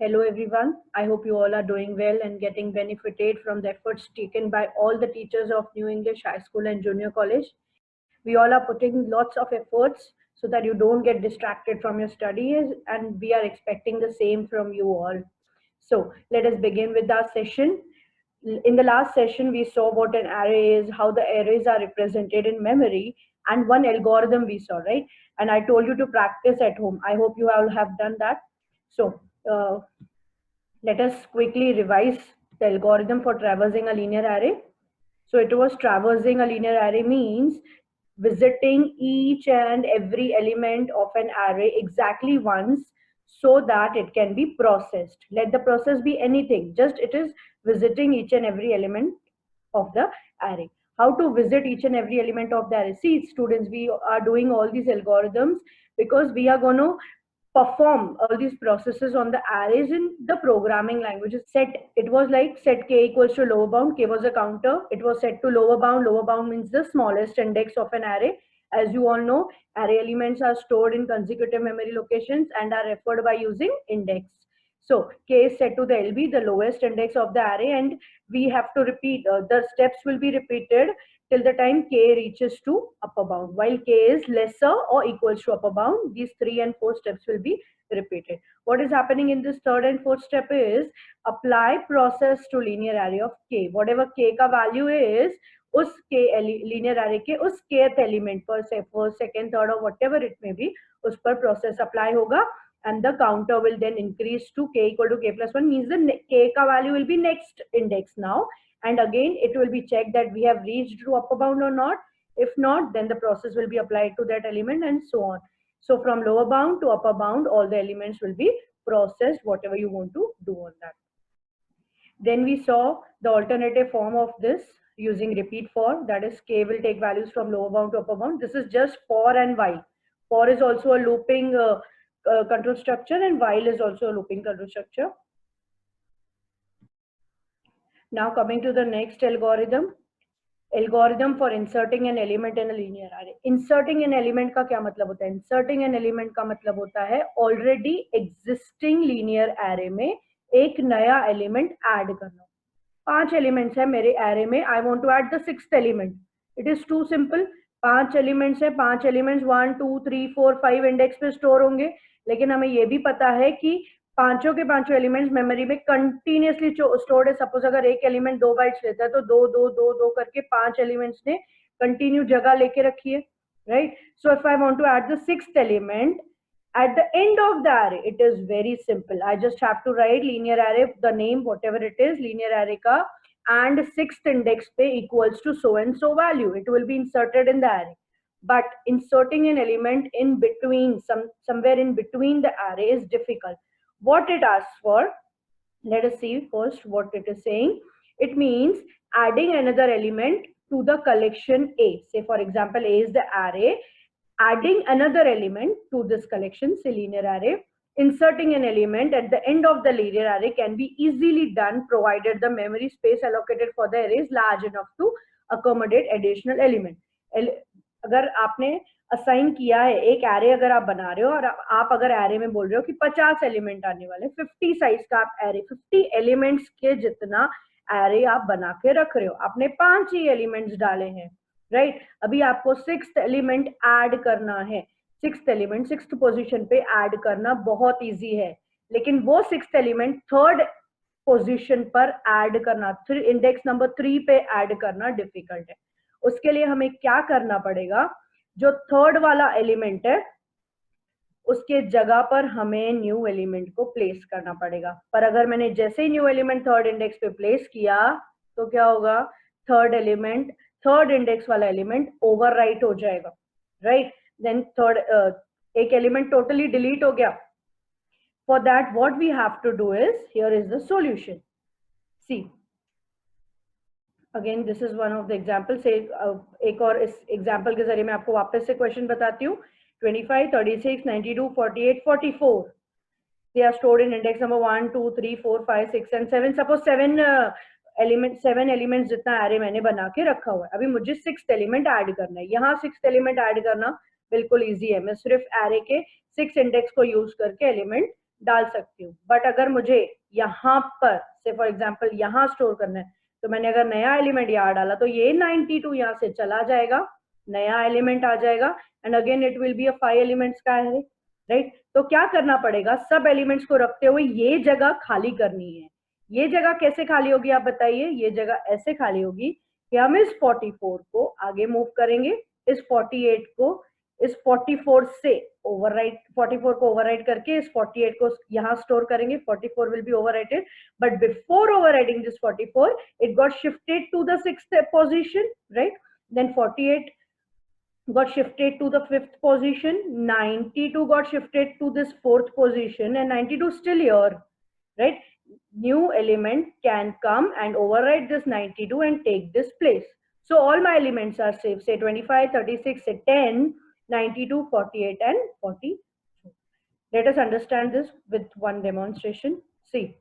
Hello everyone. I hope you all are doing well and getting benefited from the efforts taken by all the teachers of New English High School and Junior College. We all are putting lots of efforts so that you don't get distracted from your studies, and we are expecting the same from you all. So let us begin with our session. In the last session, we saw what an array is, how the arrays are represented in memory, and one algorithm we saw, right? And I told you to practice at home. I hope you all have done that. So let us quickly revise the algorithm for traversing a linear array. So it was traversing a linear array means visiting each and every element of an array exactly once so that it can be processed. Let the process be anything, just it is visiting each and every element of the array. How to visit each and every element of the array? See, students, we are doing all these algorithms because we are going to perform all these processes on the arrays in the programming languages. Set, it was like set k equals to lower bound. K was a counter. It was set to lower bound. Lower bound means the smallest index of an array. As you all know, array elements are stored in consecutive memory locations and are referred by using index. So k is set to the LB, the lowest index of the array, and we have to repeat, the steps will be repeated till the time k reaches to upper bound. While k is lesser or equals to upper bound, these 3 and 4 steps will be repeated. What is happening in this third and fourth step is apply process to linear array of k. Whatever k का value is, उस k linear array के उस kth element पर, first, second, third or whatever it may be, उस पर process apply होगा, and the counter will then increase to k equal to k plus 1, means the k का value will be next index now, and again it will be checked that we have reached to upper bound or not. If not, then the process will be applied to that element and so on. So from lower bound to upper bound, all the elements will be processed, whatever you want to do on that. Then we saw the alternative form of this using repeat for, that is k will take values from lower bound to upper bound. This is just for and while. For is also a looping control structure, and while is also a looping control structure. Now coming to the next algorithm for inserting an element in a linear array. Inserting an element का क्या मतलब होता है? Inserting an element का मतलब होता है already existing linear array में एक नया element add करना. 5 elements है मेरे array में, I want to add the 6th element. It is too simple. 5 elements है, 5 elements 1 2 3 4 5 इंडेक्स पे स्टोर होंगे, लेकिन हमें ये भी पता है कि पांचों के पांचों एलिमेंट्स मेमोरी में कंटिन्यूअसली स्टोर्ड है. सपोज अगर एक एलिमेंट 2 बाइट्स लेता है तो 2 2 2 2 करके 5 एलिमेंट्स ने कंटिन्यू जगह लेके रखी है, right? So if I want to add the 6th element at the end of the array, it is very simple. I just have to write linear array, the name whatever it is, linear array ka, and 6th index pe equals to so and so value. It will be inserted in the array. But inserting an element in between, somewhere in between the array is difficult. What it asks for, let us see first what it is saying. It means adding another element to the collection A. Say for example, A is the array, adding another element to this collection, say linear array. Inserting an element at the end of the linear array can be easily done provided the memory space allocated for the array is large enough to accommodate additional element. अगर आपने assign किया है एक array, अगर आप बना रहे हो और आप अगर एरे में बोल रहे हो कि 50 एलिमेंट आने वाले, 50 साइज का आप एरे, 50 एलिमेंट्स के जितना एरे आप बना के रख रहे हो, आपने 5 ही एलिमेंट्स डाले हैं, राइट? अभी आपको 6th एलिमेंट ऐड करना है. 6th एलिमेंट 6th पोजीशन पे ऐड करना बहुत इजी है, लेकिन वो 6th एलिमेंट 3rd पोजीशन पर ऐड करना, इंडेक्स नंबर 3 पे ऐड करना डिफिकल्ट है. उसके लिए हमें क्या करना पड़ेगा? जो 3rd वाला एलिमेंट है उसके जगह पर हमें न्यू एलिमेंट को प्लेस करना पड़ेगा. पर अगर मैंने जैसे ही न्यू एलिमेंट 3rd इंडेक्स पे प्लेस किया तो क्या होगा? 3rd इंडेक्स वाला एलिमेंट ओवरराइट हो जाएगा, राइट? देन एक एलिमेंट टोटली डिलीट हो गया. For that what we have to do is, here is the solution. See again this is one of the example. से एक और इस एग्जाम्पल के जरिए मैं आपको वापस से क्वेश्चन बताती हूँ. 25, 36, 92, 48, 44. They are stored in index number 1, 2, 3, 4, 5, 6 and 7. Suppose 7 elements जितना एरे मैंने बना के रखा हुआ है. अभी मुझे 6th एलिमेंट ऐड करना है. यहाँ 6th एलिमेंट ऐड करना बिल्कुल इजी है. मैं सिर्फ एरे के 6 इंडेक्स को यूज करके एलिमेंट डाल सकती हूँ, बट अगर मुझे यहाँ पर से फॉर एग्जाम्पल यहाँ स्टोर करना है, तो मैंने अगर नया एलिमेंट यहाँ डाला तो ये 92 यहाँ से चला जाएगा, नया एलिमेंट आ जाएगा, and again it will be a 5 elements का है, राइट। तो क्या करना पड़ेगा, सब एलिमेंट्स को रखते हुए ये जगह खाली करनी है। ये जगह कैसे खाली होगी आप बताइए? ये जगह ऐसे खाली होगी कि हम इस 44 को आगे मूव करेंगे, इस 48 को इस 44 से ओवरराइट, 44 को ओवरराइट करके इस 48 को यहाँ स्टोर करेंगे, 44 will be overwritten, but before overwriting this 44 it got shifted to the 6th position, right? Then 48 got shifted to the 5th position, 92 got shifted to this 4th position, and 92 still here, right? New element can come and overwrite this 92 and take this place. So all my elements are saved, say 25, 36, say 10, 92, 48 and 40. Let us understand this with one demonstration. See.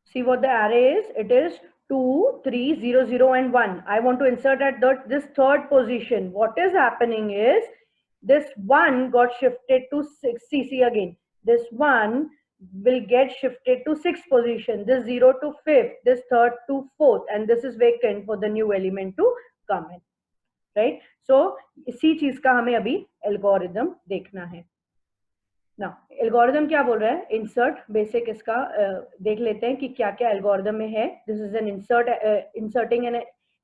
See what the array is. It is 2, 3, 0, 0 and 1. I want to insert at this third position. What is happening is this 1 got shifted to 6. See again. This 1 will get shifted to 6th position. This 0 to 5th. This 3rd to 4th. And this is vacant for the new element to come in. Right? So, इसी चीज का हमें अभी algorithm देखना है. ना algorithm क्या बोल रहा है? इंसर्ट बेसिक इसका देख लेते हैं कि क्या क्या एल्गोरिदम में है. This is an inserting an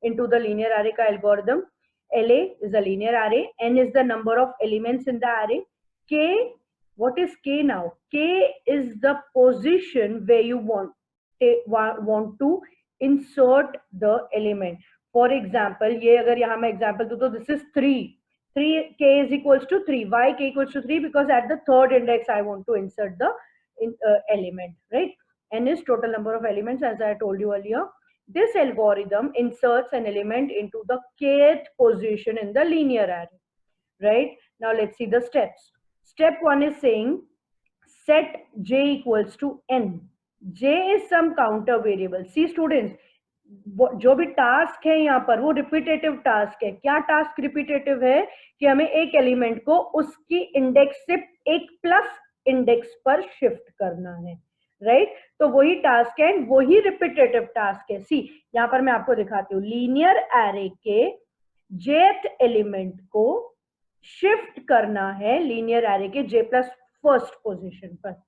into the linear array का algorithm. LA is a linear array. N is the number of elements in the array. K, what is K now? K is the position where you want to insert the element. For example, ये अगर यहाँ मैं example दूँ तो this is 3. 3k is equals to 3. Why k equals to 3? Because at the third index I want to insert the element, right? N is total number of elements, as I told you earlier. This algorithm inserts an element into the kth position in the linear array, right? Now let's see the steps. Step 1 is saying set j equals to n. J is some counter variable. See students, जो भी task है यहाँ पर वो repetitive task है. क्या task repetitive है? कि हमें एक एलिमेंट को उसकी इंडेक्स से एक प्लस इंडेक्स पर शिफ्ट करना है, राइट? तो वही टास्क है, वही रिपीटेटिव टास्क है. सी यहाँ पर मैं आपको दिखाती हूँ. लीनियर एरे के जेथ एलिमेंट को शिफ्ट करना है लीनियर एरे के जे प्लस फर्स्ट पोजिशन पर.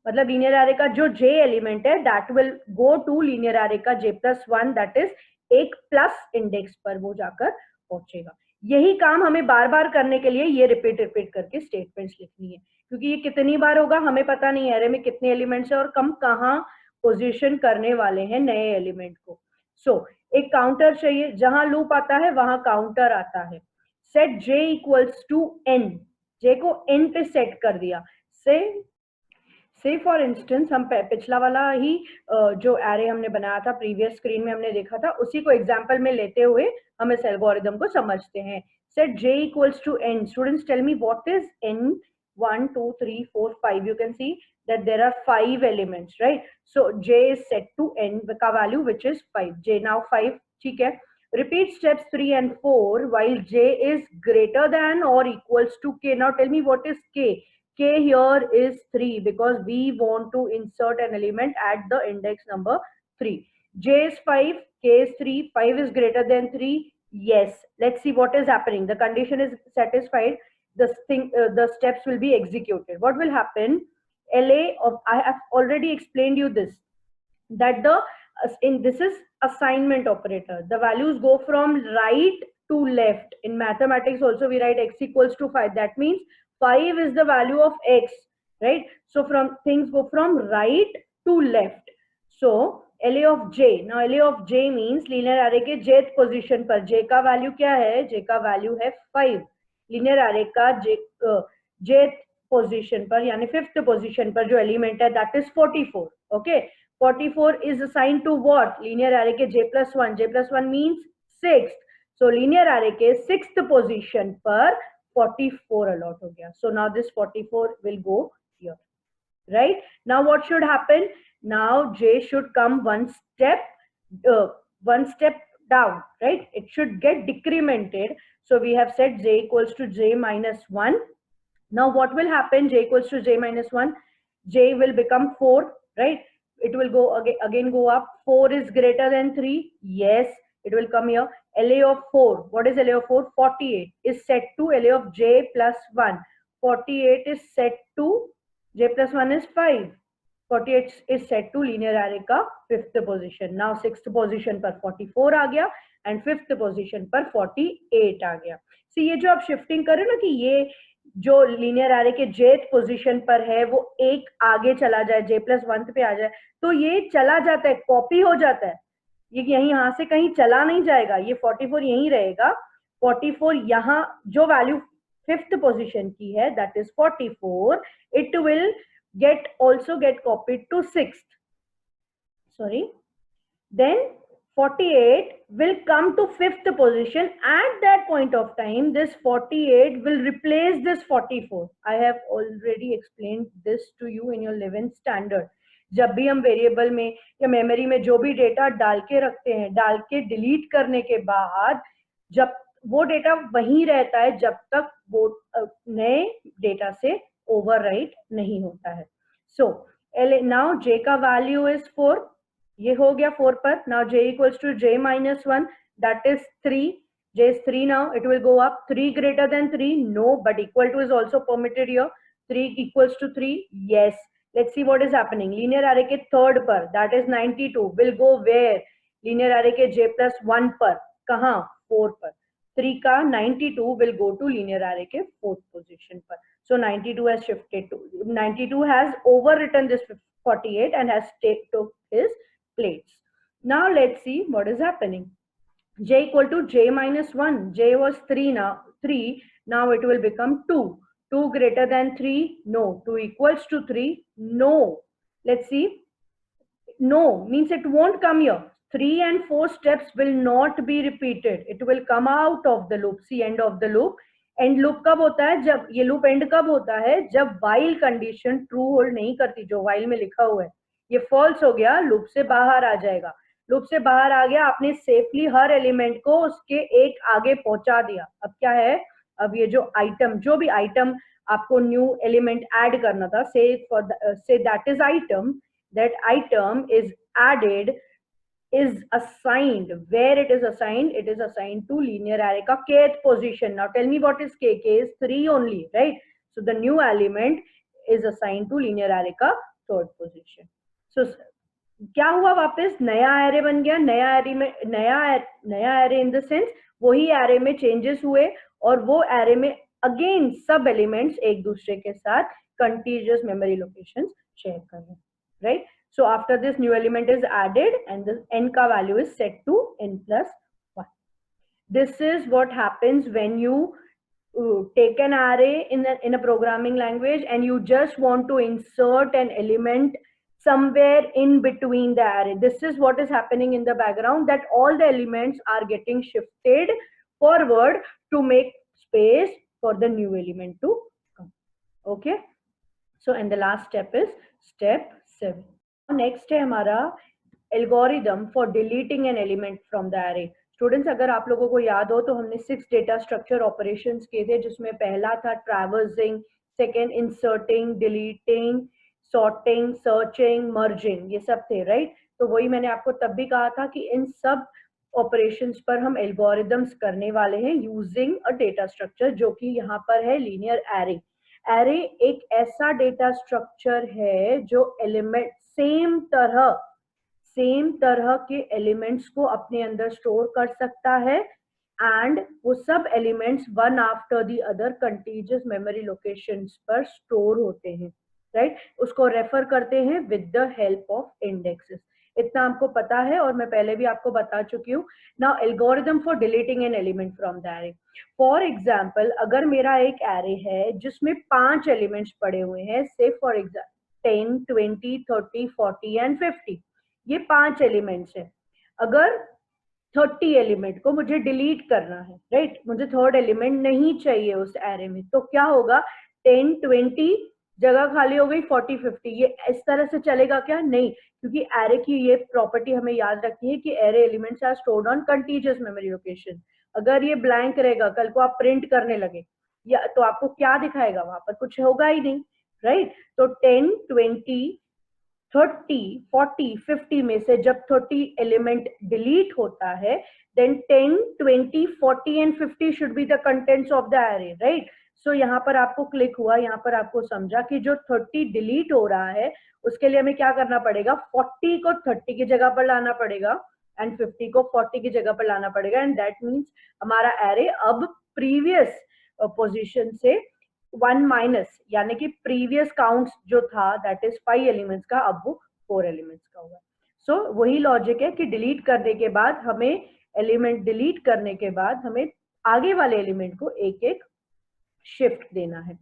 मतलब लीनियर एरे का जो j एलिमेंट है that will go to linear array का j+1, दैट इज एक प्लस इंडेक्स पर वो जाकर पहुंचेगा. यही काम हमें बार बार करने के लिए ये रिपीट करके स्टेटमेंट्स लिखनी है, क्योंकि ये कितनी बार होगा हमें पता नहीं है एरे में कितने एलिमेंट्स है और हम कहाँ पोजीशन करने वाले हैं नए एलिमेंट को. सो एक काउंटर चाहिए, जहां लूप आता है वहां काउंटर आता है. Set j equals to n. j को n पे सेट कर दिया. से फॉर इंस्टेंस हम पिछला वाला ही जो एरे हमने बनाया था प्रीवियस स्क्रीन में हमने देखा था, उसी को एग्जांपल में लेते हुए हम इस एल्गोरिदम को समझते हैं. Set j equals to n. Students tell me what is n. 1 2 3 4 5. you can see that there are 5 elements, right? So j is set to n का value which is 5. j now 5. ठीक है. Repeat steps 3 and 4 while j is greater than or equals to k. Now tell me what is k. K here is 3 because we want to insert an element at the index number 3. J is 5, K is 3, 5 is greater than 3. Yes, let's see what is happening. The condition is satisfied. The steps will be executed. What will happen? LA of, I have already explained you this, that this is assignment operator. The values go from right to left. In mathematics also we write x equals to 5. That means 5 is the value of x, right? So from things go from right to left. So LA of j. Now LA of j means linear array के jth position पर. j का value क्या है? j का value है 5. linear array का jth position पर यानी 5th position पर जो element है that is 44. Okay. 44 is assigned to what? linear array के j+1. j+1 means 6th. So linear array के 6th position पर 44 अलॉट हो गया. So now this 44 will go here. right? Now what should happen? Now j should come one step down, right? It should get decremented. So we have said j equals to j minus 1. Now what will happen? J equals to j minus 1. J will become 4, right? It will go again go up. 4 is greater than 3. Yes, it will come here. LA of 4. What is LA of 4? 48 is set to LA of j plus 1. 48 is set to j plus 1 is 5. 48 is set to linear array का fifth position. Now sixth position पर 44 आ गया and fifth position पर 48 आ गया. सी ये जो आप shifting करें ना कि ये जो लीनियर एरे के जेथ पोजीशन पर है वो एक आगे चला जाए, j प्लस 1 पे आ जाए, तो ये चला जाता है, कॉपी हो जाता है. ये यहीं यहाँ से कहीं चला नहीं जाएगा, ये 44 यहीं रहेगा. 44 यहाँ जो वैल्यू फिफ्थ पोजीशन की है that is 44, it will get copied to sixth. Sorry. Then 48 will come to fifth position. At that point of time, this 48 will replace this 44. I have already explained this to you in your 11th standard. जब भी हम variable में या memory में जो भी data डाल के रखते हैं, डाल के डिलीट करने के बाद जब वो डेटा वहीं रहता है जब तक वो नए डेटा से ओवरराइट नहीं होता है. सो नाउ j का वैल्यू इज 4. ये हो गया 4 पर. Now j equals to j minus 1 that is 3. j is 3 now. It will go up. 3 greater than 3? No, but equal to is also permitted here. 3 equals to 3? Yes. Let's see what is happening. Linear array के third पर that is 92 will go where? Linear array के j plus 1 पर. कहाँ? 4 पर. 3 का 92 will go to linear array के fourth position पर. So 92 has shifted to 92 has overwritten this 48 and has took his place. Now let's see what is happening. J equal to j minus 1. J was 3 now. 3. Now it will become 2. 2 greater than 3? No. 2 equals to 3? No. Let's see. No means it won't come here. 3 and 4 steps will not be repeated. It will come out of the loop. See, end of the loop. And loop कब होता है? जब ये loop and कब होता है? जब while condition true hold नहीं करती, जो वाइल में लिखा हुआ है. ये फॉल्स हो गया, लूप से बाहर आ जाएगा. लूप से बाहर आ गया, आपने सेफली हर एलिमेंट को उसके एक आगे पहुंचा दिया. अब क्या है? अब ये जो आइटम, जो भी आइटम आपको न्यू एलिमेंट ऐड करना था, से that is item, that item is added, is assigned. Where it is assigned? It is assigned to linear array ka kth position. Now tell me what is k? K is 3 only, right? So the new element is assigned to linear array ka third position. So क्या हुआ? वापस नया array बन गया. नया array में नया array in the sense वही एरे में चेंजेस हुए और वो एरे में अगेन सब एलिमेंट्स एक दूसरे के साथ कंटीजियस मेमोरी लोकेशंस शेयर कर रहे हैं, right? So after this new element is added and the n ka value is set to n plus 1. This is what happens when you take an array in a programming language and you just want to insert an element somewhere in between the array. This is what is happening in the background, that all the elements are getting shifted forward to make space for the new element to come. Okay. So and the last step is step 7. Next है हमारा algorithm for deleting an element from the array. Students, अगर आप लोगों को याद हो तो हमने 6 डेटा स्ट्रक्चर ऑपरेशंस किए थे, जिसमें पहला था traversing, second inserting, deleting, sorting, searching, merging, ये सब थे, राइट? तो वही मैंने आपको तब भी कहा था कि इन सब ऑपरेशंस पर हम एल्गोरिदम्स करने वाले हैं यूजिंग अ डेटा स्ट्रक्चर, जो कि यहाँ पर है लीनियर एरे. एरे एक ऐसा डेटा स्ट्रक्चर है जो एलिमेंट सेम तरह के एलिमेंट्स को अपने अंदर स्टोर कर सकता है एंड वो सब elements one after the other contiguous memory locations पर स्टोर होते हैं, राइट? उसको रेफर करते हैं with the help of indexes. इतना आपको पता है और मैं पहले भी आपको बता चुकी हूँ. Now algorithm for deleting an element from the array. For example, अगर मेरा एक एरे है जिसमें 5 एलिमेंट्स पड़े हुए हैं, से फॉर एग्जाम्पल 10, 20, 30, 40 एंड 50, ये 5 एलिमेंट्स हैं. अगर 30 एलिमेंट को मुझे डिलीट करना है, राइट? मुझे थर्ड एलिमेंट नहीं चाहिए उस एरे में, तो क्या होगा? 10, 20 जगह खाली हो गई 40 50, ये इस तरह से चलेगा क्या? नहीं, क्योंकि एरे की ये प्रॉपर्टी हमें याद रखनी है कि array elements are stored on contiguous memory location. अगर ये ब्लैंक रहेगा, कल को आप प्रिंट करने लगे या तो आपको क्या दिखाएगा? वहां पर कुछ होगा ही नहीं, राइट? तो 10 20 30 40 50 में से जब 30 एलिमेंट डिलीट होता है, then 10 20 40 and 50 should be the contents of the array, right? So यहाँ पर आपको क्लिक हुआ, यहाँ पर आपको समझा कि जो 30 डिलीट हो रहा है उसके लिए हमें क्या करना पड़ेगा? 40 को 30 की जगह पर लाना पड़ेगा एंड 50 को 40 की जगह पर लाना पड़ेगा, एंड दैट मीन्स हमारा एरे अब प्रीवियस पोजीशन से 1 माइनस, यानी कि प्रीवियस काउंट्स जो था दैट इज 5 एलिमेंट्स का, अब वो 4 एलिमेंट्स का होगा। सो वही लॉजिक है कि डिलीट करने के बाद हमें एलिमेंट डिलीट करने के बाद हमें आगे वाले एलिमेंट को एक एक शिफ्ट देना है।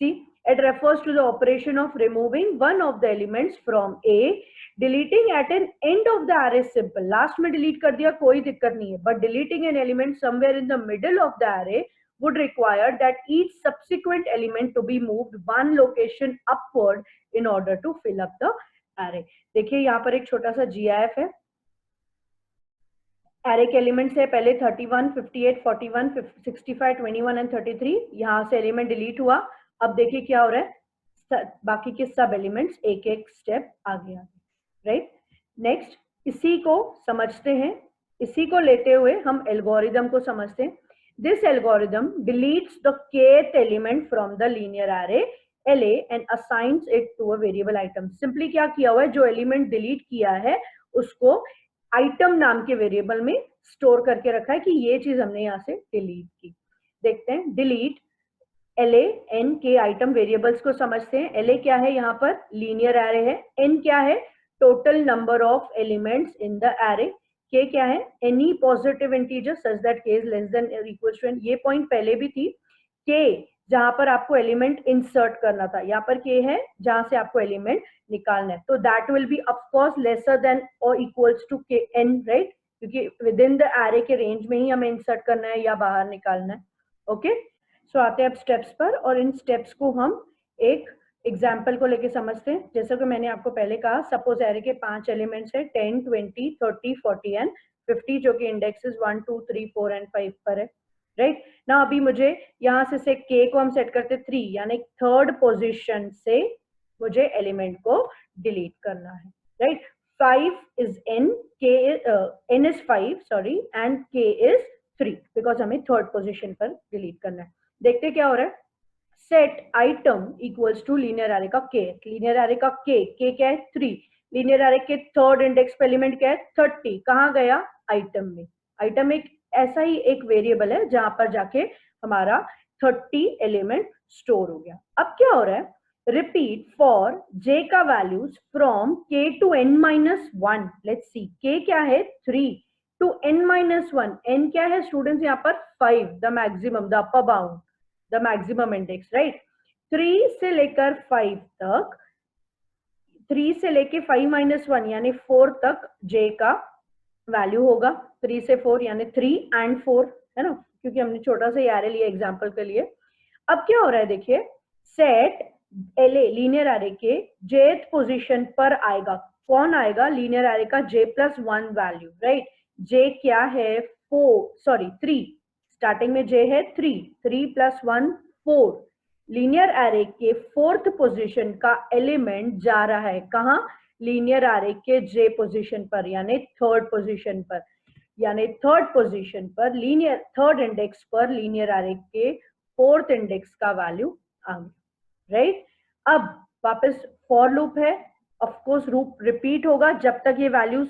सी, it refers to the operation of removing one of the elements from A. Deleting at an end of the array is simple. Last में delete कर दिया कोई दिक्कत नहीं है, but deleting an element somewhere in the middle of the array would require that each subsequent element to be moved one location upward in order to fill up the array. देखिए यहाँ पर एक छोटा सा GIF है। Array के elements है पहले 31 58 41 65 21 एंड 33, यहाँ से एलिमेंट डिलीट हुआ। अब देखिए क्या हो रहा है, बाकी के सब एलिमेंट्स एक एक स्टेप आगे आगे, राइट? नेक्स्ट इसी को समझते हैं, इसी को लेते हुए हम एल्गोरिदम को समझते हैं। This algorithm deletes the kth element from the linear array LA and assigns it to a variable item. Simply क्या किया हुआ है, जो एलिमेंट डिलीट किया है उसको आइटम नाम के वेरिएबल में स्टोर करके रखा है कि ये चीज हमने यहाँ से डिलीट की। देखते हैं, डिलीट LA N के आइटम वेरिएबल्स को समझते हैं। LA क्या है, यहाँ पर लीनियर एरे है। N क्या है, total number of elements in the array. K क्या है, any positive integer such that K is less than और इक्वल टू n। ये पॉइंट पहले भी थी, K जहां पर आपको एलिमेंट इंसर्ट करना था, यहाँ पर K है जहां से आपको एलिमेंट निकालना है, तो that will be of course lesser than और इक्वल्स टू N, राइट? क्योंकि विद इन द एरे के रेंज में ही हमें इंसर्ट करना है या बाहर निकालना है। ओके, सो आते हैं अब स्टेप्स पर, और इन स्टेप्स को हम एक एग्जाम्पल को लेके समझते हैं। जैसा कि मैंने आपको पहले कहा, सपोज एरे के 5 एलिमेंट्स है 10 20 30 40 एंड 50, जो कि इंडेक्सेस 1 2 3 4 एंड 5 पर है, राइट? ना अभी मुझे यहाँ से K को हम सेट करते 3, यानी थर्ड पोजीशन से मुझे एलिमेंट को डिलीट करना है, right? 5 is n, n is 5 sorry and K is 3 because हमें थर्ड पोजीशन पर डिलीट करना है। देखते क्या हो रहा है, set item equals to linear array का K। लीनियर एरे का K क्या है 3, लीनियर एरे के थर्ड इंडेक्स पे एलिमेंट क्या है 30, कहाँ गया आइटम में। आइटम एक ऐसा ही एक वेरिएबल है जहां पर जाके हमारा 30 एलिमेंट स्टोर हो गया। अब क्या हो रहा है, रिपीट फॉर J का values from K to n-1। Let's see, K क्या है 3 टू n-1। n क्या है स्टूडेंट्स यहाँ पर 5, the maximum, the upper bound, the maximum index, right? 3 से लेकर 5 तक, 3 से लेके 5-1 यानी 4 तक J का वैल्यू होगा। 3 से 4 यानी 3 एंड 4 है ना, क्योंकि हमने छोटा सा एरे लिया एग्जांपल के लिए। अब क्या हो रहा है, देखिए सेट LA लीनियर एरे के jth पोजीशन पर आएगा। कौन आएगा, लीनियर एरे का J+1 वैल्यू, राइट? J क्या है 3, स्टार्टिंग में J है 3 + 1 4। लीनियर एरे के फोर्थ पोजीशन का एलिमेंट जा रहा है कहाँ, लीनियर एरे के J पोजीशन पर, यानी थर्ड पोजीशन पर, यानी थर्ड पोजीशन पर लीनियर थर्ड इंडेक्स पर लीनियर एरे के फोर्थ इंडेक्स का वैल्यू आ गया, राइट? अब वापस फॉर लूप है, ऑफ कोर्स लूप रिपीट होगा जब तक ये वैल्यूज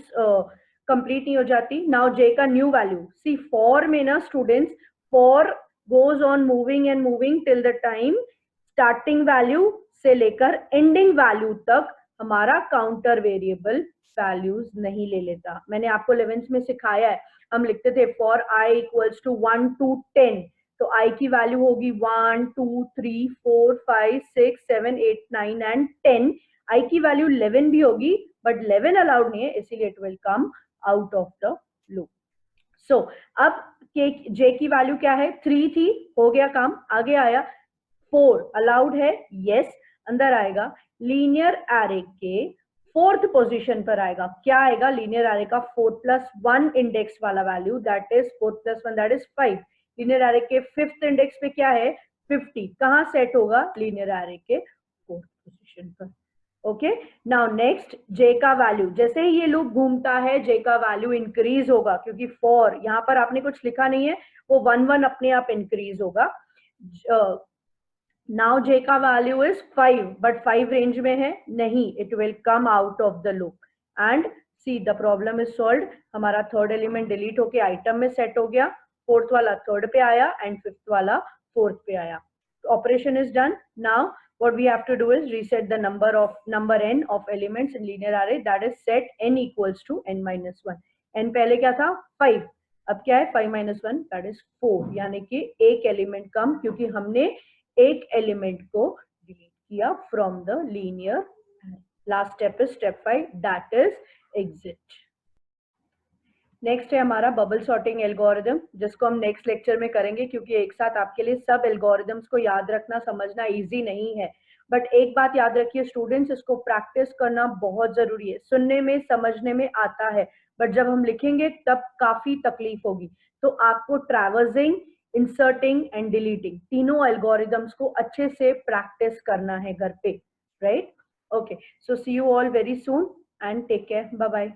कंप्लीट नहीं हो जाती। नाउ J का न्यू वैल्यू, सी फॉर में ना students, for goes on moving and moving till the time starting value से लेकर ending value तक हमारा काउंटर वेरिएबल वैल्यूज नहीं ले लेता। मैंने आपको 11th में सिखाया है, हम लिखते थे for i equals to 1 to 10, तो i की वैल्यू होगी 1 2 3 4 5 6 7 8 9 एंड 10। i की वैल्यू 11 भी होगी, बट 11 अलाउड नहीं है, इसीलिए it will come out of the loop. So अब J की वैल्यू क्या है 3 थी, हो गया काम, आगे आया 4 अलाउड है, यस। अंदर आएगा, लीनियर एरे के 4th पोजीशन पर आएगा। क्या आएगा? लीनियर एरे का 4+1 इंडेक्स वाला value, that is 4+1 that is 5। Linear array के 5th इंडेक्स पे क्या है? 50। कहाँ सेट होगा? लीनियर एरे के 4th पोजीशन पर। ओके, नाउ नेक्स्ट, जे का वैल्यू, जैसे ही ये लूप घूमता है जे का वैल्यू इंक्रीज होगा, क्योंकि फॉर यहाँ पर आपने कुछ लिखा नहीं है, वो 1 अपने आप इंक्रीज होगा। नाउ जे का वैल्यू इज 5, बट 5 रेंज में है नहीं, it will come out of the loop and see the problem is solve. हमारा थर्ड एलिमेंट डिलीट होके आइटम में सेट हो गया, फोर्थ वाला थर्ड पे आया एंड फिफ्थ वाला फोर्थ पे आया। Operation is done. Now what we have to do is reset the number n of elements in linear array, that is set n equals to n-1। n पहले क्या था? 5, अब क्या है? 5-1 that is 4, यानी कि एक एलिमेंट कम, क्योंकि हमने एक एलिमेंट को डिलीट किया from the linear. Last step is step 5, that is exit. Next है हमारा बबल सॉर्टिंग एल्गोरिदम, जिसको हम नेक्स्ट लेक्चर में करेंगे, क्योंकि एक साथ आपके लिए सब एल्गोरिदम्स को याद रखना समझना इजी नहीं है। बट एक बात याद रखिए स्टूडेंट्स, इसको प्रैक्टिस करना बहुत जरूरी है। सुनने में समझने में आता है, बट जब हम लिखेंगे तब काफी तकलीफ होगी। तो आपको ट्रैवर्सिंग, इंसर्टिंग एंड डिलीटिंग तीनों एल्गोरिदम्स को अच्छे से प्रैक्टिस करना है घर पे, right? Okay, so see you all very soon and take care, bye bye.